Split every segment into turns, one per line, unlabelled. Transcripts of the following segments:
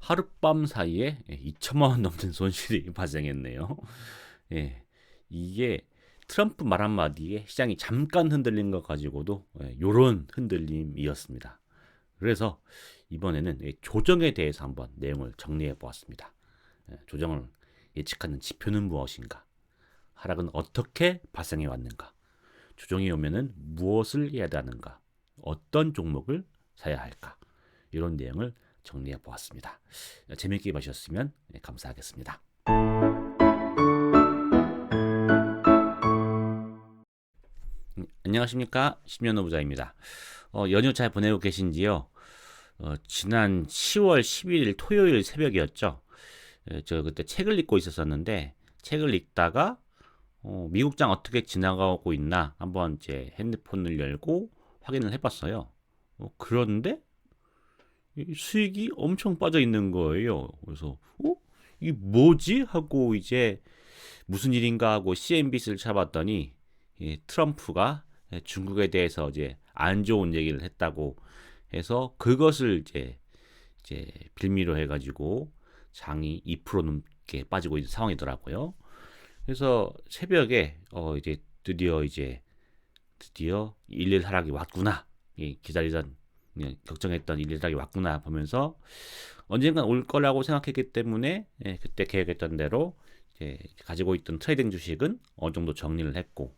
하룻밤 사이에 2천만 원 넘는 손실이 발생했네요. 예, 이게 트럼프 말 한마디에 시장이 잠깐 흔들린 것 가지고도 요런 흔들림이었습니다. 그래서 이번에는 조정에 대해서 한번 내용을 정리해 보았습니다. 조정을 예측하는 지표는 무엇인가? 하락은 어떻게 발생해 왔는가? 조정이 오면은 무엇을 해야 하는가? 어떤 종목을 사야 할까? 이런 내용을 정리해 보았습니다. 재미있게 보셨으면 감사하겠습니다. 안녕하십니까? 심연호 부자입니다. 연휴 잘 보내고 계신지요? 지난 10월 11일 토요일 새벽이었죠. 저 그때 책을 읽고 있었었는데 책을 읽다가 미국장 어떻게 지나가고 있나 한번 제 핸드폰을 열고 확인을 해봤어요. 그런데 수익이 엄청 빠져 있는 거예요. 그래서 이게 뭐지? 하고 이제 무슨 일인가 하고 CNBC를 찾아봤더니 트럼프가 중국에 대해서 이제 안 좋은 얘기를 했다고 해서 그것을 이제 빌미로 해가지고 장이 2% 넘게 빠지고 있는 상황이더라고요. 그래서 새벽에 이제 드디어 일일 하락이 왔구나. 기다리던 걱정했던 일일 하락이 왔구나 보면서 언젠간 올 거라고 생각했기 때문에 그때 계획했던 대로 이제 가지고 있던 트레이딩 주식은 어느 정도 정리를 했고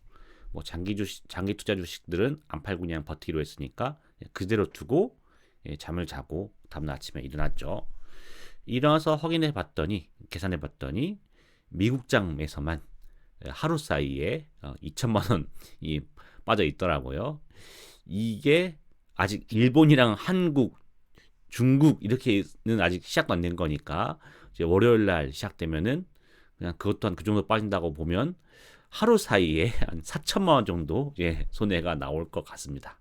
뭐 장기 투자 주식들은 안 팔고 그냥 버티기로 했으니까 그대로 두고 잠을 자고 다음날 아침에 일어났죠. 일어나서 확인해 봤더니 계산해 봤더니 미국장에서만 하루 사이에 2천만 원이 빠져 있더라고요. 이게 아직 일본이랑 한국, 중국 이렇게는 아직 시작도 안 된 거니까 이제 월요일 날 시작되면은 그냥 그것 또한 그 정도 빠진다고 보면 하루 사이에 한 4천만 원 정도 손해가 나올 것 같습니다.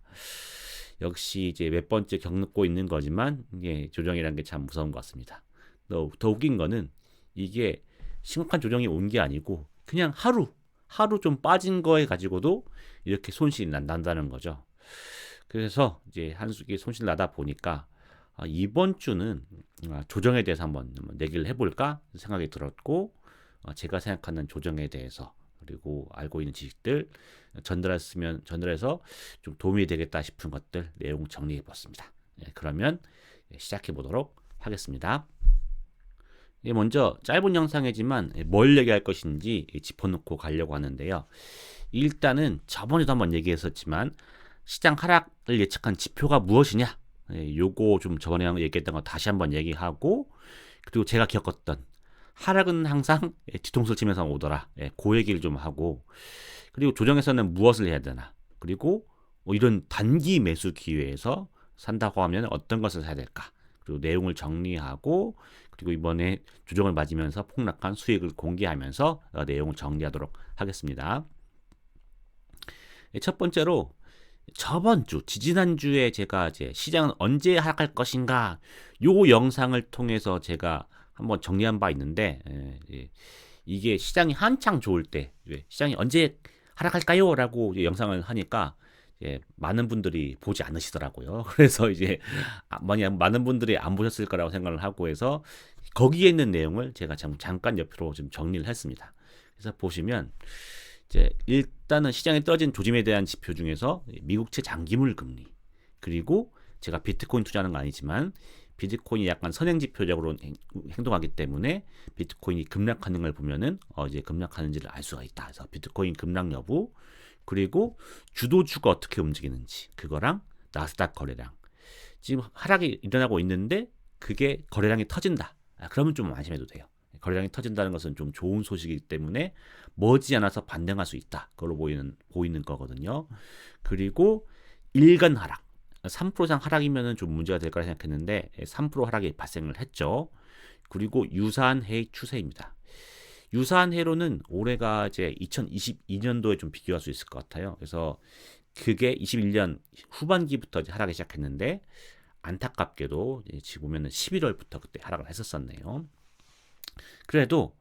역시 이제 몇 번째 겪고 있는 거지만 조정이라는 게 참 무서운 것 같습니다. 더 웃긴 거는 이게 심각한 조정이 온 게 아니고 그냥 하루 좀 빠진 거에 가지고도 이렇게 손실이 난다는 거죠. 그래서 이제 한수기 손실 나다 보니까 이번 주는 조정에 대해서 한번 내기를 해볼까 생각이 들었고 제가 생각하는 조정에 대해서 그리고 알고 있는 지식들 전달해서 좀 도움이 되겠다 싶은 것들 내용 정리해 봤습니다. 그러면 시작해 보도록 하겠습니다. 먼저 짧은 영상이지만 뭘 얘기할 것인지 짚어놓고 가려고 하는데요. 일단은 저번에도 한번 얘기했었지만 시장 하락을 예측한 지표가 무엇이냐? 요거 좀 저번에 얘기했던 거 다시 한번 얘기하고 그리고 제가 겪었던 하락은 항상 뒤통수를 치면서 오더라. 그 얘기를 좀 하고 그리고 조정에서는 무엇을 해야 되나? 그리고 이런 단기 매수 기회에서 산다고 하면 어떤 것을 사야 될까? 그리고 내용을 정리하고 그리고 이번에 조정을 맞으면서 폭락한 수익을 공개하면서 내용을 정리하도록 하겠습니다. 첫 번째로 저번 주, 지지난주에 제가 이제 시장은 언제 하락할 것인가 요 영상을 통해서 제가 한번 정리한 바 있는데 이게 시장이 한창 좋을 때 시장이 언제 하락할까요? 라고 영상을 하니까 많은 분들이 보지 않으시더라고요. 그래서 이제 많은 분들이 안 보셨을 거라고 생각을 하고 해서 거기에 있는 내용을 제가 잠깐 옆으로 좀 정리를 했습니다. 그래서 보시면 이제 일단은 시장에 떨어진 조짐에 대한 지표 중에서 미국채 장기물 금리 그리고 제가 비트코인 투자하는 거 아니지만 비트코인이 약간 선행지표적으로 행동하기 때문에 비트코인이 급락하는 걸 보면은 이제 급락하는지를 알 수가 있다. 그래서 비트코인 급락 여부 그리고 주도주가 어떻게 움직이는지 그거랑 나스닥 거래량 지금 하락이 일어나고 있는데 그게 거래량이 터진다. 그러면 좀 안심해도 돼요. 거래량이 터진다는 것은 좀 좋은 소식이기 때문에 머지않아서 반등할 수 있다. 그걸로 보이는 거거든요. 그리고 일간 하락 3% 이상 하락이면 좀 문제가 될 거라 생각했는데 3% 하락이 발생을 했죠. 그리고 유사한 해의 추세입니다. 유사한 해로는 올해가 이제 2022년도에 좀 비교할 수 있을 것 같아요. 그래서 그게 21년 후반기부터 이제 하락이 시작했는데 안타깝게도 지금 보면은 11월부터 그때 하락을 했었었네요. 그래도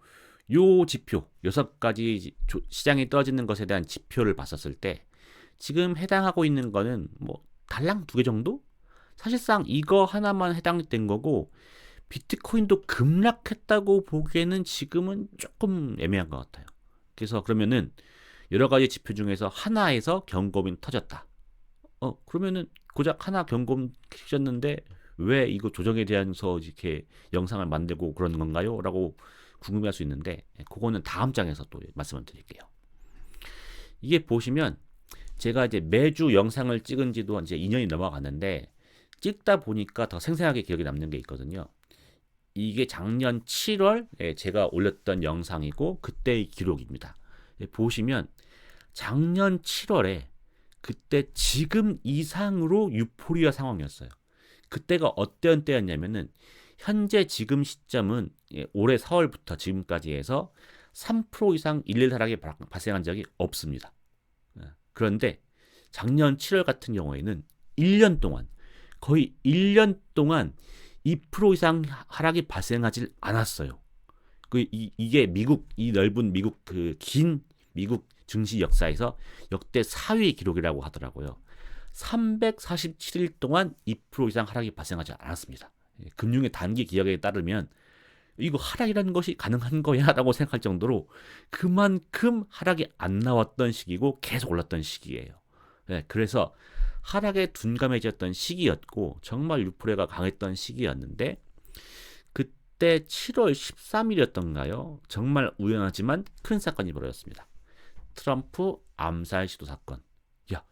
요 지표 6가지 시장이 떨어지는 것에 대한 지표를 봤었을 때 지금 해당하고 있는 거는 뭐 달랑 2개 정도? 사실상 이거 하나만 해당된 거고 비트코인도 급락했다고 보기에는 지금은 조금 애매한 것 같아요. 그래서 그러면은 여러 가지 지표 중에서 하나에서 경고음이 터졌다. 그러면은 고작 하나 경고음 켜졌는데 왜 이거 조정에 대해서 이렇게 영상을 만들고 그런 건가요? 라고 궁금해할 수 있는데 그거는 다음 장에서 또 말씀을 드릴게요. 이게 보시면 제가 이제 매주 영상을 찍은 지도 이제 2년이 넘어갔는데 찍다 보니까 더 생생하게 기억에 남는 게 있거든요. 이게 작년 7월에 제가 올렸던 영상이고 그때의 기록입니다. 보시면 작년 7월에 그때 지금 이상으로 유포리아 상황이었어요. 그때가 어떤 때였냐면은 현재 지금 시점은 올해 4월부터 지금까지 해서 3% 이상 일일 하락이 발생한 적이 없습니다. 그런데 작년 7월 같은 경우에는 1년 동안 거의 1년 동안 2% 이상 하락이 발생하지 않았어요. 이게 미국 이 넓은 미국 그 긴 미국 증시 역사에서 역대 4위 기록이라고 하더라고요. 347일 동안 2% 이상 하락이 발생하지 않았습니다. 금융의 단기 기억에 따르면 이거 하락이라는 것이 가능한 거야? 라고 생각할 정도로 그만큼 하락이 안 나왔던 시기고 계속 올랐던 시기예요. 그래서 하락에 둔감해졌던 시기였고 정말 유포레가 강했던 시기였는데 그때 7월 13일이었던가요? 정말 우연하지만 큰 사건이 벌어졌습니다. 트럼프 암살 시도 사건. 야,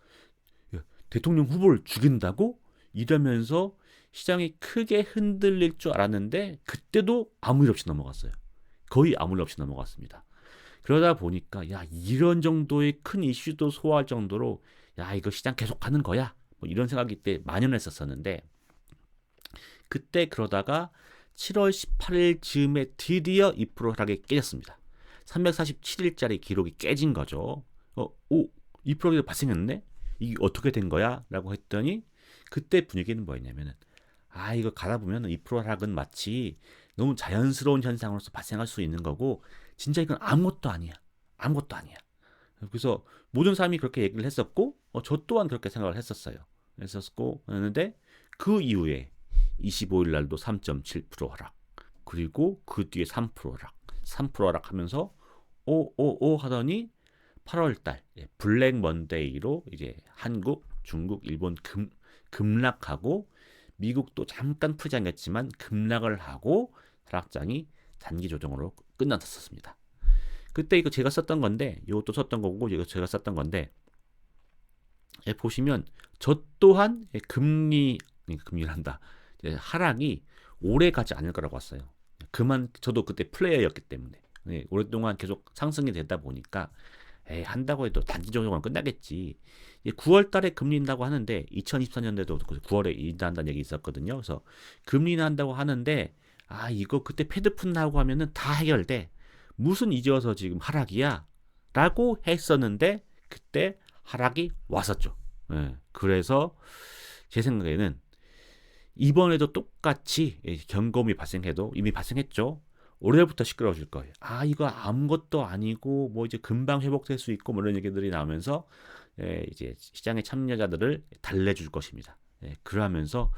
대통령 후보를 죽인다고? 이러면서 시장이 크게 흔들릴 줄 알았는데 그때도 아무 일 없이 넘어갔어요. 거의 아무 일 없이 넘어갔습니다. 그러다 보니까 이런 정도의 큰 이슈도 소화할 정도로 이거 시장 계속 가는 거야? 뭐 이런 생각이 때 만연했었는데 그때 그러다가 7월 18일 즈음에 드디어 2% 하락이 깨졌습니다. 347일짜리 기록이 깨진 거죠. 2%가 발생했네? 이게 어떻게 된 거야? 라고 했더니 그때 분위기는 뭐였냐면은 이거 가다 보면 2% 하락은 마치 너무 자연스러운 현상으로서 발생할 수 있는 거고 진짜 이건 아무것도 아니야. 아무것도 아니야. 그래서 모든 사람이 그렇게 얘기를 했었고 저 또한 그렇게 생각을 했었어요. 했는데 그 이후에 25일 날도 3.7% 하락 그리고 그 뒤에 3% 하락 3% 하락하면서 오 하더니 8월 달 블랙 먼데이로 이제 한국, 중국, 일본 급락하고 미국도 잠깐 풀장했지만 급락을 하고 하락장이 단기 조정으로 끝났었습니다. 그때 이거 제가 썼던 건데 이것도 썼던 거고 이거 제가 썼던 건데 보시면 저 또한 금리란다 하락이 오래 가지 않을 거라고 봤어요. 저도 그때 플레이어였기 때문에 오랫동안 계속 상승이 되다 보니까 한다고 해도 단기 조정은 끝나겠지. 9월 달에 금리 인다고 하는데 2024년도에도 9월에 인다는 얘기 있었거든요. 그래서 금리 인한다고 하는데 이거 그때 패드 푼다고 하면은 다 해결돼. 무슨 이제 와서 지금 하락이야? 라고 했었는데 그때 하락이 왔었죠. 그래서 제 생각에는 이번에도 똑같이 경고음이 발생해도 이미 발생했죠. 올해부터 시끄러워질 거예요. 이거 아무것도 아니고 뭐 이제 금방 회복될 수 있고 뭐 이런 얘기들이 나오면서 이제 시장의 참여자들을 달래줄 것입니다. 그러면서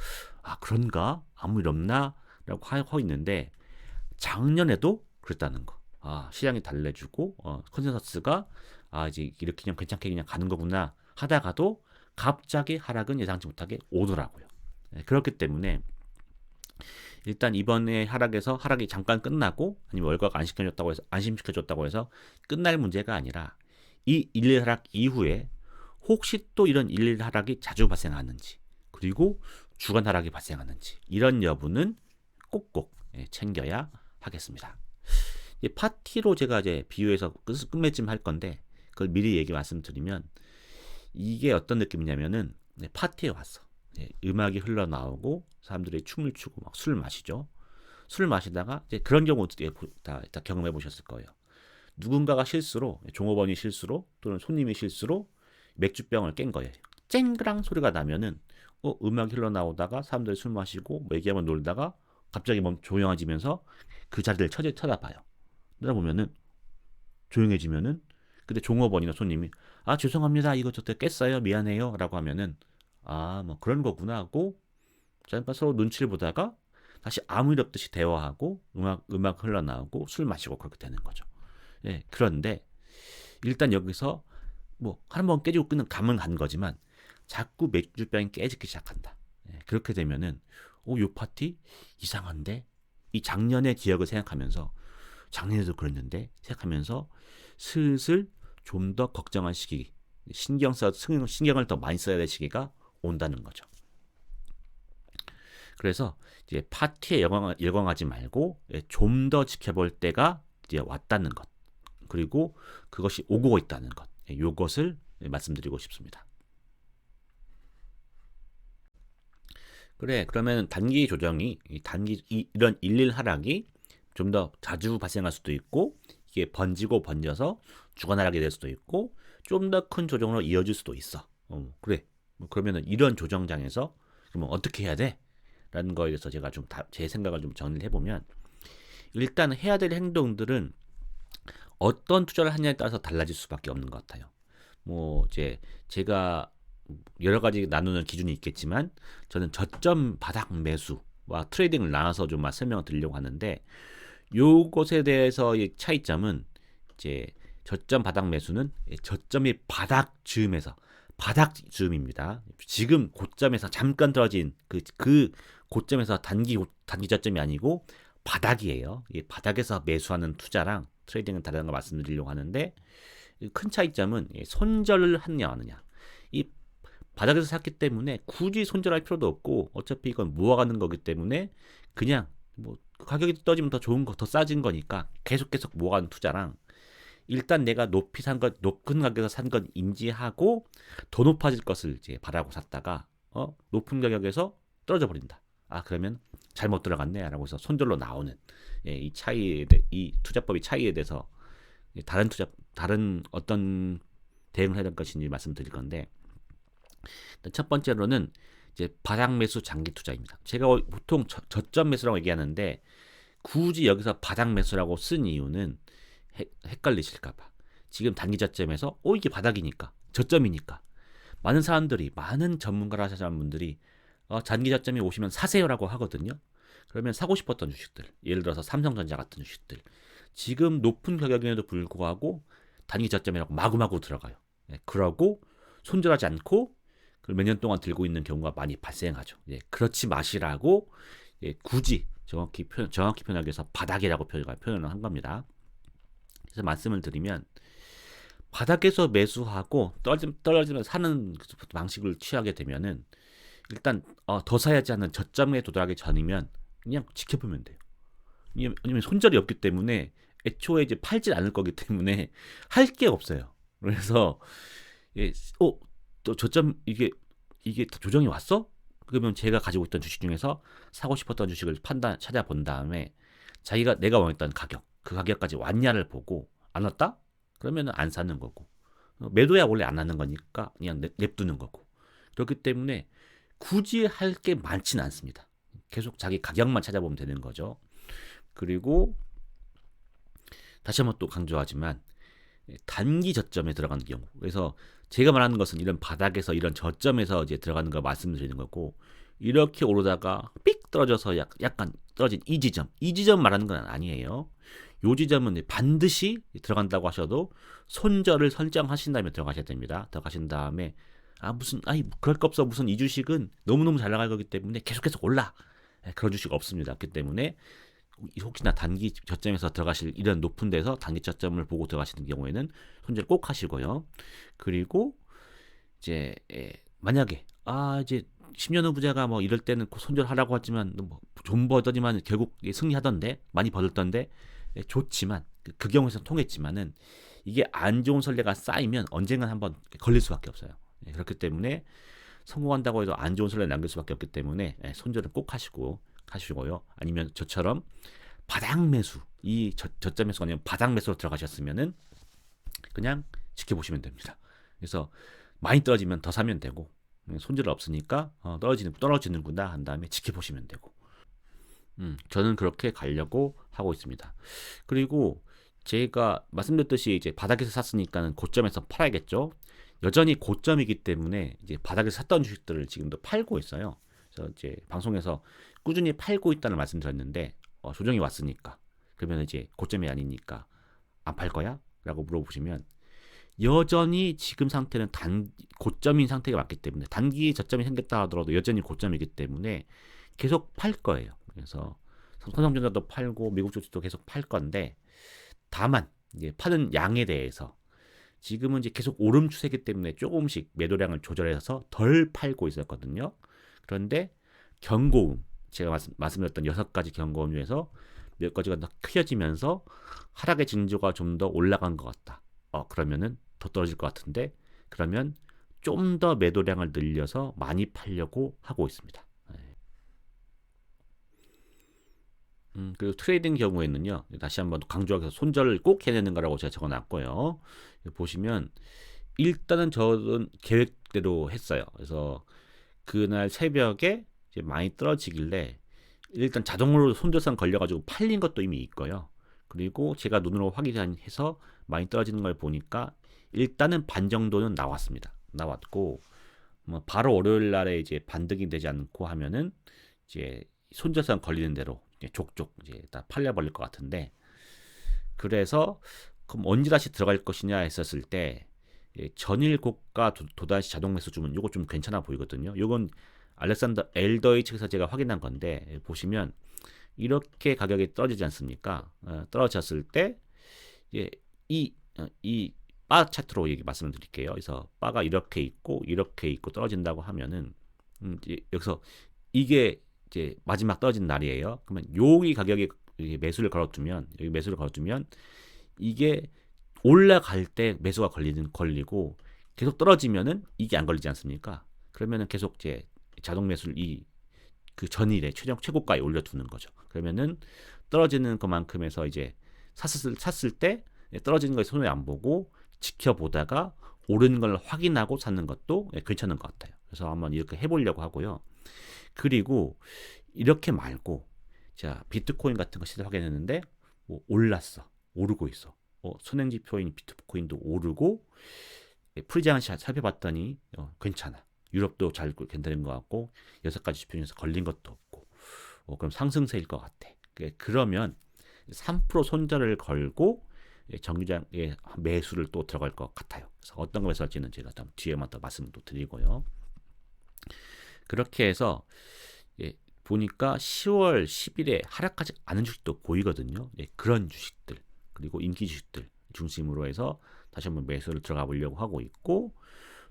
그런가? 아무 일 없나? 라고 하고 있는데 작년에도 그랬다는 거. 시장이 달래주고 컨센서스가 이제 이렇게 그냥 괜찮게 그냥 가는 거구나 하다가도 갑자기 하락은 예상치 못하게 오더라고요. 그렇기 때문에 일단 이번에 하락이 잠깐 끝나고 아니면 월가가 안심시켜줬다고 해서 끝날 문제가 아니라 이 일일 하락 이후에 혹시 또 이런 일일 하락이 자주 발생하는지 그리고 주간 하락이 발생하는지 이런 여부는 꼭꼭 챙겨야 하겠습니다. 파티로 제가 이제 비유해서 끝맺음 할 건데 그걸 미리 말씀드리면 이게 어떤 느낌이냐면은 파티에 왔어. 음악이 흘러나오고 사람들이 춤을 추고 막 술 마시죠. 술 마시다가 이제 그런 경우 다 경험해 보셨을 거예요. 누군가가 실수로 종업원이 실수로 또는 손님이 실수로 맥주병을 깬 거예요. 쨍그랑 소리가 나면은 음악이 흘러나오다가 사람들이 술 마시고 뭐 얘기하면 놀다가 갑자기 조용해지면서 그 자리를 쳐다봐요. 그러다 보면은 조용해지면은 근데 종업원이나 손님이 죄송합니다 이거 저 때 깼어요 미안해요 라고 하면은 뭐 그런 거구나 하고 잠깐 서로 눈치를 보다가 다시 아무 일 없듯이 대화하고 음악 흘러나오고 술 마시고 그렇게 되는 거죠. 예, 그런데 일단 여기서 뭐 한 번 깨지고 끊는 감은 간 거지만 자꾸 맥주병이 깨지기 시작한다. 예, 그렇게 되면은 요 파티 이상한데 이 작년의 기억을 생각하면서 작년에도 그랬는데 생각하면서 슬슬 좀 더 걱정할 시기, 신경을 더 많이 써야 될 시기가 온다는 거죠. 그래서 이제 파티에 열광하지 말고 좀 더 지켜볼 때가 이제 왔다는 것. 그리고 그것이 오고 있다는 것. 이것을 말씀드리고 싶습니다. 그래, 그러면 단기 조정이 이런 일일 하락이 좀 더 자주 발생할 수도 있고 이게 번져서 주간 하락이 될 수도 있고 좀 더 큰 조정으로 이어질 수도 있어. 그래. 그러면은 이런 조정장에서 그러면 어떻게 해야 돼? 라는 거에 대해서 제가 좀 제 생각을 좀 정리를 해보면 일단 해야 될 행동들은 어떤 투자를 하냐에 따라서 달라질 수밖에 없는 것 같아요. 뭐 이제 제가 여러 가지 나누는 기준이 있겠지만 저는 저점 바닥 매수와 트레이딩을 나눠서 좀 설명을 드리려고 하는데 요것에 대해서의 차이점은 이제 저점 바닥 매수는 저점이 바닥 즈음입니다. 지금 고점에서 잠깐 떨어진 그 고점에서 단기 저점이 아니고 바닥이에요. 이 바닥에서 매수하는 투자랑 트레이딩은 다른 거 말씀드리려고 하는데 큰 차이점은 손절을 하느냐 마느냐. 이 바닥에서 샀기 때문에 굳이 손절할 필요도 없고 어차피 이건 모아가는 거기 때문에 그냥 뭐 가격이 떨어지면 더 좋은 거, 더 싸진 거니까 계속 모아가는 투자랑 일단 내가 높은 가격에서 산 건 인지하고 더 높아질 것을 이제 바라고 샀다가 높은 가격에서 떨어져 버린다. 그러면 잘못 들어갔네라고 해서 손절로 나오는 이 이 투자법의 차이에 대해서 다른 어떤 대응을 해야 될 것인지 말씀드릴 건데 첫 번째로는 이제 바닥 매수 장기 투자입니다. 제가 보통 저점 매수라고 얘기하는데 굳이 여기서 바닥 매수라고 쓴 이유는 헷갈리실까봐. 지금 단기 저점에서 이게 바닥이니까 저점이니까 많은 전문가라 하시는 분들이 단기 저점이 오시면 사세요라고 하거든요. 그러면 사고 싶었던 주식들, 예를 들어서 삼성전자 같은 주식들, 지금 높은 가격임에도 불구하고 단기 저점이라고 마구마구 들어가요. 그러고 손절하지 않고 몇 년 동안 들고 있는 경우가 많이 발생하죠. 그렇지 마시라고 굳이 정확히 표현하기 위해서 바닥이라고 표현을 한 겁니다. 그래서 말씀을 드리면 바닥에서 매수하고 떨어지면 사는 방식을 취하게 되면은 일단 더 사야지 하는 저점에 도달하기 전이면 그냥 지켜보면 돼요. 왜냐면 손절이 없기 때문에 애초에 이제 팔질 않을 거기 때문에 할 게 없어요. 그래서 또 저점 이게 조정이 왔어? 그러면 제가 가지고 있던 주식 중에서 사고 싶었던 주식을 찾아본 다음에 내가 원했던 그 가격까지 왔냐를 보고 안 왔다? 그러면 안 사는 거고 매도야 원래 안 하는 거니까 그냥 냅두는 거고 그렇기 때문에 굳이 할 게 많지는 않습니다. 계속 자기 가격만 찾아보면 되는 거죠. 그리고 다시 한번 또 강조하지만 단기 저점에 들어가는 경우 그래서 제가 말하는 것은 이런 바닥에서 이런 저점에서 이제 들어가는 거 말씀드리는 거고 이렇게 오르다가 삑 떨어져서 약간 떨어진 이 지점 말하는 건 아니에요. 요 지점은 반드시 들어간다고 하셔도 손절을 설정하신 다음에 들어가셔야 됩니다. 들어가신 다음에 그럴 거 없어. 무슨 이 주식은 너무너무 잘 나갈 거기 때문에 계속 올라. 그런 주식 없습니다. 그렇기 때문에 혹시나 단기 저점에서 들어가실 이런 높은 데서 단기 저점을 보고 들어가시는 경우에는 손절 꼭 하시고요. 그리고 이제 만약에 이제 10년 후 부자가 뭐 이럴 때는 손절하라고 하지만 좀 버더니만 결국 승리하던데 많이 벌었던데 좋지만 그 경우에서는 통했지만은 이게 안 좋은 선례가 쌓이면 언젠간 한번 걸릴 수밖에 없어요. 그렇기 때문에 성공한다고 해도 안 좋은 선례 남길 수밖에 없기 때문에 손절을 꼭 하시고요. 아니면 저처럼 바닥 매수 이 저점에서 아니면 바닥 매수로 들어가셨으면은 그냥 지켜보시면 됩니다. 그래서 많이 떨어지면 더 사면 되고 손절 없으니까 떨어지는구나 한 다음에 지켜보시면 되고 저는 그렇게 가려고 하고 있습니다. 그리고 제가 말씀드렸듯이 이제 바닥에서 샀으니까는 고점에서 팔아야겠죠. 여전히 고점이기 때문에 이제 바닥에서 샀던 주식들을 지금도 팔고 있어요. 그래서 이제 방송에서 꾸준히 팔고 있다는 말씀드렸는데 조정이 왔으니까 그러면 이제 고점이 아니니까 안 팔 거야? 라고 물어보시면 여전히 지금 상태는 고점인 상태가 맞기 때문에 단기 저점이 생겼다 하더라도 여전히 고점이기 때문에 계속 팔 거예요. 그래서 삼성전자도 팔고 미국 주식도 계속 팔 건데 다만 이제 파는 양에 대해서 지금은 이제 계속 오름 추세이기 때문에 조금씩 매도량을 조절해서 덜 팔고 있었거든요. 그런데 경고음 제가 말씀드렸던 6가지 경고음 중에서 몇 가지가 더 크어지면서 하락의 징조가 좀 더 올라간 것 같다. 그러면은 더 떨어질 것 같은데 그러면 좀 더 매도량을 늘려서 많이 팔려고 하고 있습니다. 그리고 트레이딩 경우에는요. 다시 한번 강조하면서 손절을 꼭 해야 되는 거라고 제가 적어놨고요. 보시면 일단은 저는 계획대로 했어요. 그래서 그날 새벽에 이제 많이 떨어지길래 일단 자동으로 손절상 걸려가지고 팔린 것도 이미 있고요. 그리고 제가 눈으로 확인해서 많이 떨어지는 걸 보니까 일단은 반 정도는 나왔습니다. 나왔고 뭐 바로 월요일 날에 이제 반등이 되지 않고 하면은 이제 손절상 걸리는 대로 이제 족족 이제 다 팔려버릴 것 같은데 그래서 그럼 언제 다시 들어갈 것이냐 했었을 때 전일 고가 도다시 자동 매수 주문 요거 좀 괜찮아 보이거든요. 요건 알렉산더 엘더의 측에서 제가 확인한 건데 보시면 이렇게 가격이 떨어지지 않습니까? 떨어졌을 때 이 바 차트로 얘기 말씀을 드릴게요. 그래서 바가 이렇게 있고 떨어진다고 하면은 이제 여기서 이게 이제 마지막 떨어진 날이에요. 그러면 여기 가격에 매수를 걸어두면 이게 올라갈 때 매수가 걸리고 계속 떨어지면은 이게 안 걸리지 않습니까? 그러면은 계속 이제 자동 매수를 그 전일에 최고가에 올려두는 거죠. 그러면은 떨어지는 것만큼에서 이제 샀을 때 떨어지는 걸 손에 안 보고 지켜보다가 오르는 걸 확인하고 사는 것도 괜찮은 것 같아요. 그래서 한번 이렇게 해보려고 하고요. 그리고 이렇게 말고 자 비트코인 같은 거 시세 확인했는데 올랐어, 오르고 있어. 선행지표인 비트코인도 오르고 프리장을 살펴봤더니 괜찮아. 유럽도 잘 괜찮은 것 같고 6가지 지표 중에서 걸린 것도 없고 그럼 상승세일 것 같아. 그러면 3% 손절을 걸고 정규장에 매수를 또 들어갈 것 같아요. 그래서 어떤 거 매수할지는 제가 뒤에만 더 말씀을 또 드리고요. 그렇게 해서 보니까 10월 10일에 하락하지 않은 주식도 보이거든요. 그런 주식들 그리고 인기 주식들 중심으로 해서 다시 한번 매수를 들어가 보려고 하고 있고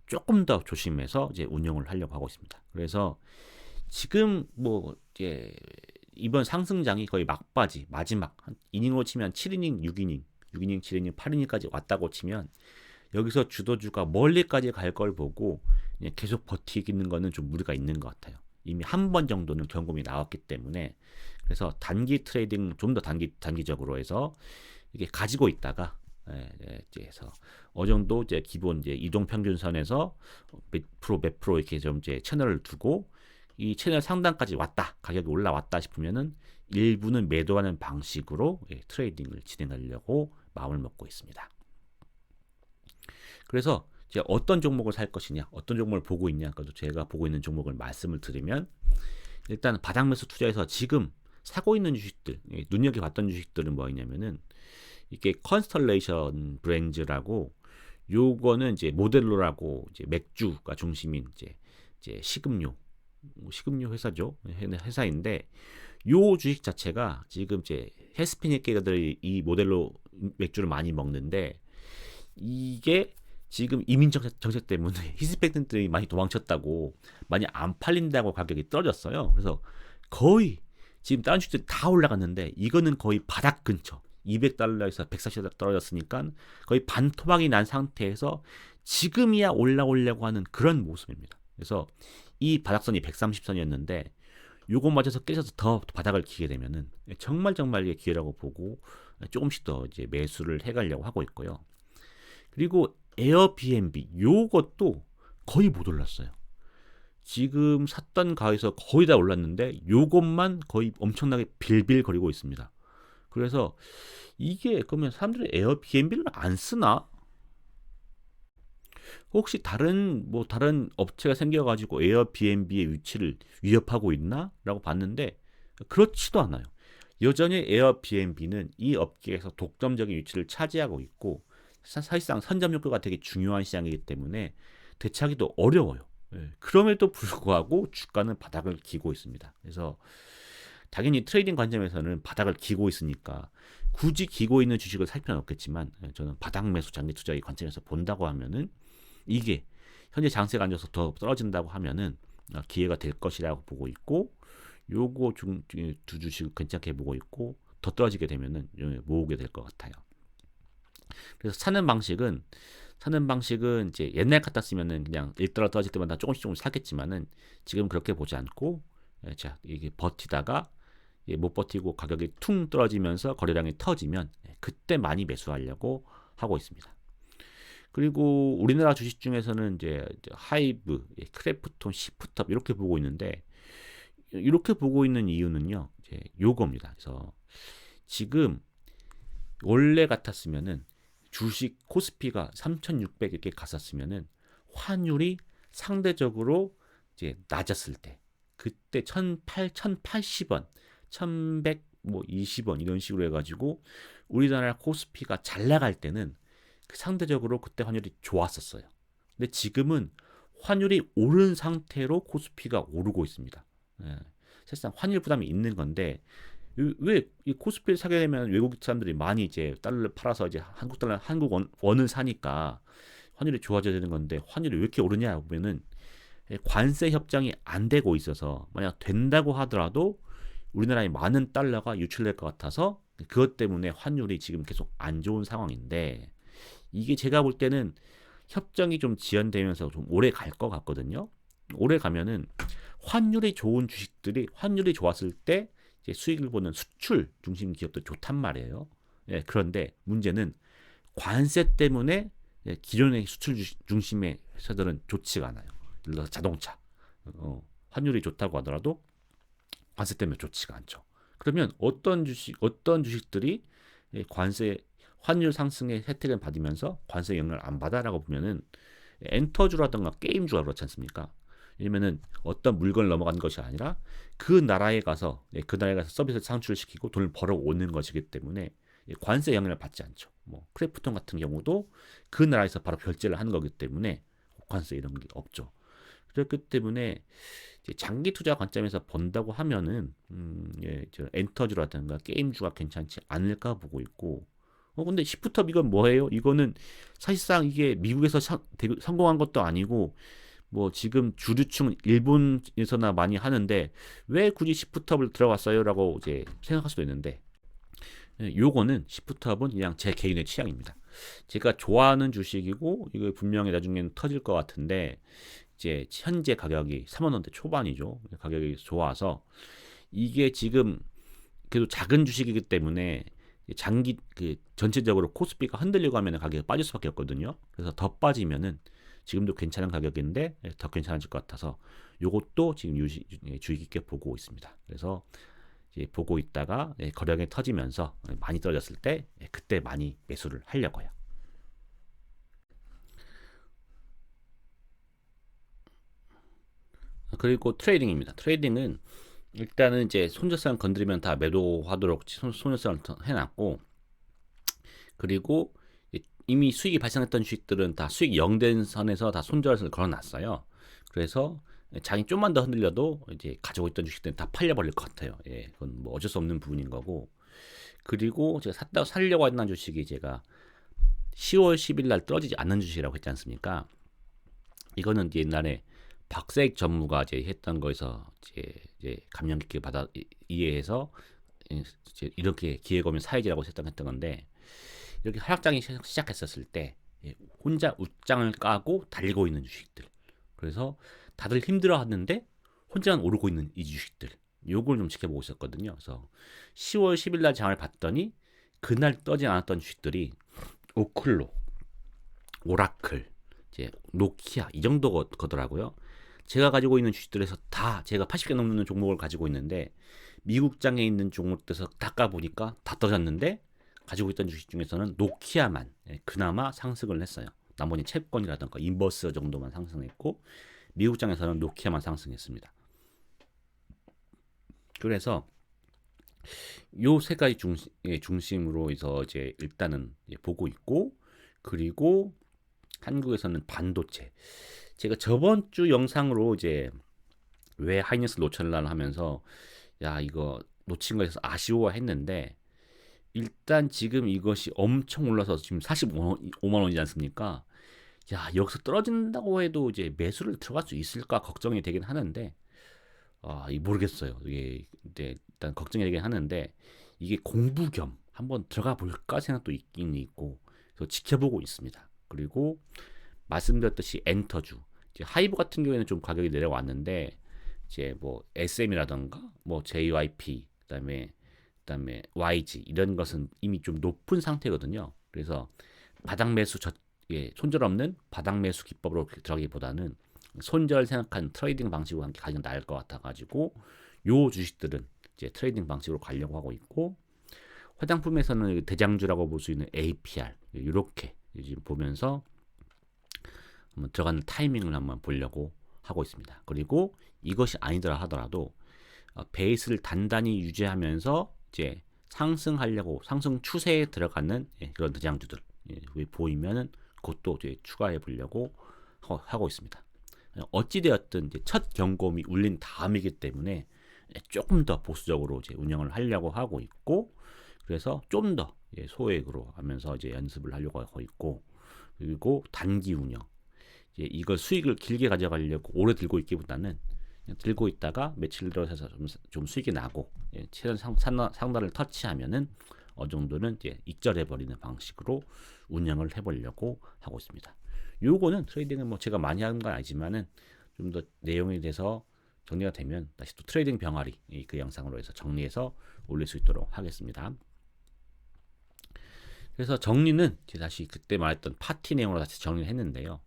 조금 더 조심해서 이제 운영을 하려고 하고 있습니다. 그래서 지금 뭐 이제 이번 상승장이 거의 막바지 마지막 한 이닝으로 치면 7이닝, 6이닝, 7이닝, 8이닝까지 왔다고 치면 여기서 주도주가 멀리까지 갈 걸 보고 계속 버티는 거는 좀 무리가 있는 것 같아요. 이미 한 번 정도는 경험이 나왔기 때문에 그래서 단기 트레이딩 좀 더 단기적으로 해서 이게 가지고 있다가 해서 정도 이제 기본 이제 이동 평균선에서 몇 프로 이렇게 좀 이제 채널을 두고 이 채널 상단까지 왔다 가격이 올라왔다 싶으면은 일부는 매도하는 방식으로 트레이딩을 진행하려고 마음을 먹고 있습니다. 그래서 제가 어떤 종목을 살 것이냐, 어떤 종목을 보고 있냐, 그래서 제가 보고 있는 종목을 말씀을 드리면 일단 바닥 매수 투자해서 지금 사고 있는 주식들, 눈여겨봤던 주식들은 뭐냐면은 이게 컨스텔레이션 브랜드라고 요거는 이제 모델로라고 이제 맥주가 중심인 이제 식음료 회사죠. 회사인데 요 주식 자체가 지금 이제 히스패닉계들이 이 모델로 맥주를 많이 먹는데 이게 지금 이민 정책 때문에 히스패닉들이 많이 도망쳤다고 많이 안 팔린다고 가격이 떨어졌어요. 그래서 거의 지금 다른 주식들이 다 올라갔는데 이거는 거의 바닥 근처 200달러에서 140달러 떨어졌으니까 거의 반토막이 난 상태에서 지금이야 올라오려고 하는 그런 모습입니다. 그래서 이 바닥선이 130선이었는데 요거 맞아서 깨져서 더 바닥을 기게 되면은 정말 이게 기회라고 보고 조금씩 더 이제 매수를 해가려고 하고 있고요. 그리고 에어비앤비 요것도 거의 못 올랐어요. 지금 샀던 가에서 거의 다 올랐는데 요것만 거의 엄청나게 빌빌거리고 있습니다. 그래서 이게 그러면 사람들이 에어비앤비를 안 쓰나? 혹시 다른 업체가 생겨가지고 에어비앤비의 위치를 위협하고 있나라고 봤는데 그렇지도 않아요. 여전히 에어비앤비는 이 업계에서 독점적인 위치를 차지하고 있고 사실상 선점 욕구가 되게 중요한 시장이기 때문에 대처하기도 어려워요. 예, 그럼에도 불구하고 주가는 바닥을 기고 있습니다. 그래서 당연히 트레이딩 관점에서는 바닥을 기고 있으니까 굳이 기고 있는 주식을 살 필요는 없겠지만 저는 바닥 매수 장기 투자의 관점에서 본다고 하면은 이게 현재 장세가 안 좋아서 더 떨어진다고 하면은 기회가 될 것이라고 보고 있고 요거 두 주식 괜찮게 보고 있고 더 떨어지게 되면은 모으게 될 것 같아요. 그래서 사는 방식은 이제 옛날 같았으면은 그냥 일더라 떨어질 때마다 조금씩 사겠지만은 지금 그렇게 보지 않고 자 이게 버티다가 못 버티고 가격이 퉁 떨어지면서 거래량이 터지면 그때 많이 매수하려고 하고 있습니다. 그리고 우리나라 주식 중에서는 이제 하이브, 크래프톤, 시프톱 이렇게 보고 있는데 이렇게 보고 있는 이유는요. 이제 요겁니다. 그래서 지금 원래 같았으면은 주식 코스피가 3,600 이렇게 갔었으면은 환율이 상대적으로 이제 낮았을 때 그때 1,880원, 1,120원 이런 식으로 해가지고 우리나라 코스피가 잘 나갈 때는 상대적으로 그때 환율이 좋았었어요. 근데 지금은 환율이 오른 상태로 코스피가 오르고 있습니다. 예, 사실상 환율 부담이 있는 건데 왜 이 코스피를 사게 되면 외국 사람들이 많이 이제 달러를 팔아서 이제 한국 원을 사니까 환율이 좋아져야 되는 건데 환율이 왜 이렇게 오르냐 보면은 관세 협정이 안 되고 있어서 만약 된다고 하더라도 우리나라에 많은 달러가 유출될 것 같아서 그것 때문에 환율이 지금 계속 안 좋은 상황인데 이게 제가 볼 때는 협정이 좀 지연되면서 좀 오래 갈 것 같거든요. 오래 가면은 환율이 좋은 주식들이 환율이 좋았을 때 이제 수익을 보는 수출 중심 기업도 좋단 말이에요. 예, 그런데 문제는 관세 때문에 기존의 수출 중심의 회사들은 좋지가 않아요. 예를 들어서 자동차, 환율이 좋다고 하더라도 관세 때문에 좋지가 않죠. 그러면 어떤 주식들이 관세 환율 상승의 혜택을 받으면서 관세 영향을 안 받아라고 보면은 엔터주라든가 게임주가 그렇지 않습니까? 왜냐면은 어떤 물건을 넘어가는 것이 아니라 그 나라에 가서 서비스를 창출시키고 돈을 벌어오는 것이기 때문에 관세 영향을 받지 않죠. 뭐 크래프톤 같은 경우도 그 나라에서 바로 결제를 하는 거기 때문에 관세 이런 게 없죠. 그렇기 때문에 장기 투자 관점에서 본다고 하면은 엔터주라든가 게임주가 괜찮지 않을까 보고 있고 근데 시프톱 이건 뭐예요? 이거는 사실상 이게 미국에서 성공한 것도 아니고 뭐 지금 주류층은 일본에서나 많이 하는데 왜 굳이 시프트업을 들어갔어요라고 이제 생각할 수도 있는데 요거는 시프트업은 그냥 제 개인의 취향입니다. 제가 좋아하는 주식이고 이거 분명히 나중에는 터질 것 같은데 이제 현재 가격이 3만 원대 초반이죠. 가격이 좋아서 이게 지금 그래도 작은 주식이기 때문에 장기 전체적으로 코스피가 흔들리고 하면 가격이 빠질 수밖에 없거든요. 그래서 더 빠지면은 지금도 괜찮은 가격인데 더 괜찮아질 것 같아서 요것도 지금 주의 깊게 보고 있습니다. 그래서 이제 보고 있다가 거래량이 터지면서 많이 떨어졌을 때 그때 많이 매수를 하려고요. 그리고 트레이딩입니다. 트레이딩은 일단은 이제 손절선 건드리면 다 매도하도록 손절선을 해놨고 그리고 이미 수익이 발생했던 주식들은 다 수익 0된 선에서 다 손절을 걸어놨어요. 그래서 장이 좀만 더 흔들려도 이제 가지고 있던 주식들은 다 팔려버릴 것 같아요. 예, 그건 뭐 어쩔 수 없는 부분인 거고. 그리고 제가 살려고 했던 주식이 제가 10월 10일 날 떨어지지 않는 주식이라고 했지 않습니까? 이거는 옛날에 박세익 전무가 이제 했던 거에서 이제 감명 깊게 이해해서 이제 이렇게 기회가 오면 사야지라고 했던 건데 이렇게 하락장이 시작했었을 때 혼자 웃장을 까고 달리고 있는 주식들 그래서 다들 힘들어하는데 혼자만 오르고 있는 이 주식들 요걸 좀 지켜보고 있었거든요. 그래서 10월 10일 날 장을 봤더니 그날 떠지 않았던 주식들이 오클로, 오라클, 이제 노키아 이 정도 거더라고요. 제가 가지고 있는 주식들에서 다 제가 80개 넘는 종목을 가지고 있는데 미국장에 있는 종목들에서 다 까보니까 다 떨어졌는데 가지고 있던 주식 중에서는 노키아만 그나마 상승을 했어요. 나머지 채권이라든가 인버스 정도만 상승했고 미국장에서는 노키아만 상승했습니다. 그래서 요 세 가지 중심으로 해서 이제 일단은 보고 있고, 그리고 한국에서는 반도체. 제가 저번 주 영상으로 이제 왜 하이닉스 놓쳤나 하면서 야 이거 놓친 거에서 아쉬워했는데, 일단 지금 이것이 엄청 올라서 지금 45만 원이지 않습니까? 야 여기서 떨어진다고 해도 이제 매수를 들어갈 수 있을까 걱정이 되긴 하는데, 모르겠어요. 이게 일단 걱정이 되긴 하는데, 이게 공부 겸 한번 들어가 볼까 생각도 있긴 있고, 그래서 지켜보고 있습니다. 그리고 말씀드렸듯이 엔터주, 이제 하이브 같은 경우에는 좀 가격이 내려왔는데, 이제 뭐 SM이라던가 뭐 JYP 그다음에 YG 이런 것은 이미 좀 높은 상태거든요. 그래서 바닥 매수 손절 없는 바닥 매수 기법으로 들어가기보다는 손절 생각한 트레이딩 방식으로 함께 가장 나을 것 같아가지고 요 주식들은 이제 트레이딩 방식으로 가려고 하고 있고, 화장품에서는 대장주라고 볼 수 있는 APR 이렇게 지금 보면서 한번 들어가는 타이밍을 한번 보려고 하고 있습니다. 그리고 이것이 아니더라 하더라도 베이스를 단단히 유지하면서 이제 상승하려고 상승 추세에 들어가는 그런 대장주들 보이면은 그것도 이제 추가해 보려고 하고 있습니다. 어찌되었든 이제 첫 경고음이 울린 다음이기 때문에 조금 더 보수적으로 이제 운영을 하려고 하고 있고, 그래서 좀 더 소액으로 하면서 이제 연습을 하려고 하고 있고, 그리고 단기 운영, 이걸 수익을 길게 가져가려고 오래 들고 있기보다는 그냥 들고 있다가 며칠 들어서 좀 수익이 나고 최근 상단을 터치하면은 어느 정도는 이제 익절해 버리는 방식으로 운영을 해보려고 하고 있습니다. 요거는 트레이딩은 뭐 제가 많이 하는 건 아니지만은 좀 더 내용에 대해서 정리가 되면 다시 또 트레이딩 병아리 그 영상으로 해서 정리해서 올릴 수 있도록 하겠습니다. 그래서 정리는 제가 다시 그때 말했던 파티 내용으로 다시 정리를 했는데요.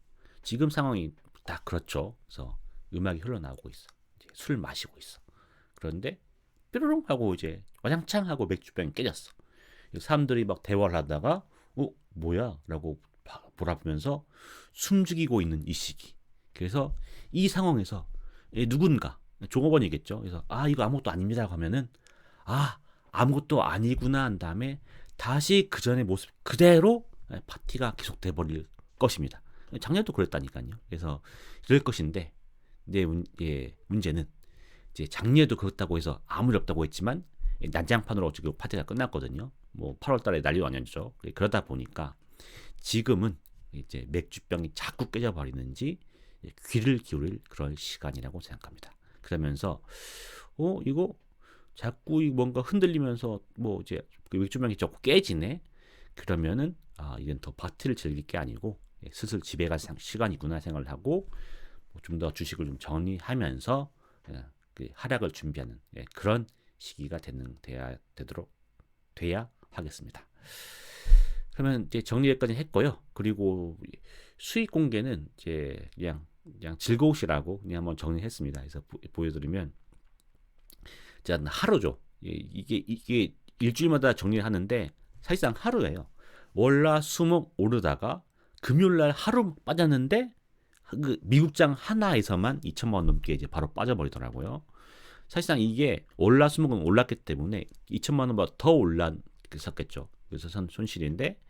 지금 상황이 딱 그렇죠. 그래서 음악이 흘러나오고 있어. 이제 술 마시고 있어. 그런데 뾰로롱 하고 이제 와장창 하고 맥주병이 깨졌어. 사람들이 막 대화를 하다가 뭐야? 라고 보라보면서 숨죽이고 있는 이 시기. 그래서 이 상황에서 누군가 종업원이겠죠. 그래서 이거 아무것도 아닙니다 하면은 아무것도 아니구나 한 다음에 다시 그 전의 모습 그대로 파티가 계속돼 버릴 것입니다. 작년도 그랬다니까요. 그래서 이럴 것인데, 문제는 이제 작년에도 그렇다고 해서 아무 일 없다고 했지만 난장판으로 지금 파티가 끝났거든요. 뭐 8월달에 난리도 아니었죠. 그러다 보니까 지금은 이제 맥주병이 자꾸 깨져버리는지 귀를 기울일 그런 시간이라고 생각합니다. 그러면서 이거 자꾸 뭔가 흔들리면서 뭐 이제 그 맥주병이 자꾸 깨지네. 그러면은 이건 더 파티를 즐길 게 아니고 슬슬 집에 갈 시간이구나 생각을 하고 좀 더 주식을 좀 정리하면서 그 하락을 준비하는 그런 시기가 돼야 하겠습니다. 그러면 이제 정리까지 했고요. 그리고 수익 공개는 이제 그냥 즐거우시라고 그냥 한번 정리했습니다. 그래서 보여드리면, 자 하루죠. 이게 일주일마다 정리를 하는데 사실상 하루예요. 월화수목 오르다가 금요일날 하루 빠졌는데 그 미국장 하나에서만 2천만 원 넘게 이제 바로 빠져버리더라고요. 사실상 이게 월화수목은 올랐기 때문에 2천만 원보다 더 올랐겠죠. 그래서 손실인데,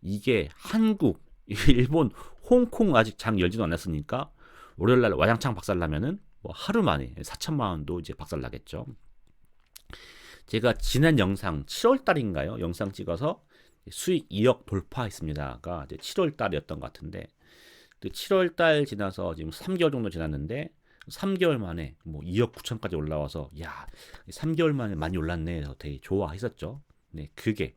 이게 한국, 일본, 홍콩 아직 장 열지도 않았으니까 월요일날 와장창 박살나면은 뭐 하루 만에 4천만 원도 이제 박살나겠죠. 제가 지난 영상 7월 달인가요? 영상 찍어서 수익 2억 돌파했습니다가 이제 7월 달이었던 것 같은데, 7월 달 지나서 지금 3개월 정도 지났는데 3개월 만에 뭐 2억 9천까지 올라와서 3개월 만에 많이 올랐네 해서 되게 좋아했었죠. 네, 그게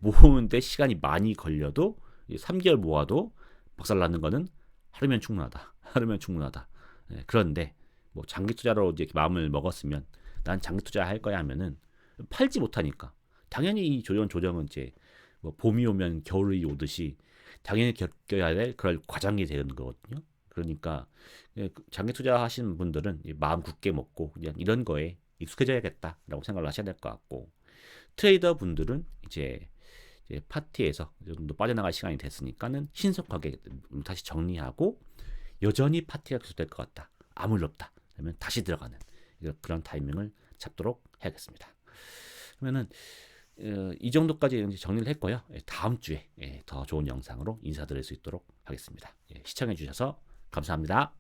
모으는데 시간이 많이 걸려도 3개월 모아도 박살나는 거는 하루면 충분하다. 하루면 충분하다. 네, 그런데 뭐 장기 투자로 이제 마음을 먹었으면 난 장기 투자 할 거야 하면은 팔지 못하니까 당연히 이 조정은 이제 뭐 봄이 오면 겨울이 오듯이 당연히 겪어야 될 그럴 과정이 되는 거거든요. 그러니까 장기 투자하시는 분들은 마음 굳게 먹고 그냥 이런 거에 익숙해져야겠다라고 생각을 하셔야 될 것 같고, 트레이더 분들은 이제 이제 파티에서 이 정도 빠져나갈 시간이 됐으니까는 신속하게 다시 정리하고 여전히 파티가 계속될 것 같다. 아무 일 없다. 그러면 다시 들어가는 그런 타이밍을 잡도록 해야겠습니다. 그러면은 이 정도까지 이제 정리를 했고요. 다음 주에 더 좋은 영상으로 인사드릴 수 있도록 하겠습니다. 시청해 주셔서 감사합니다.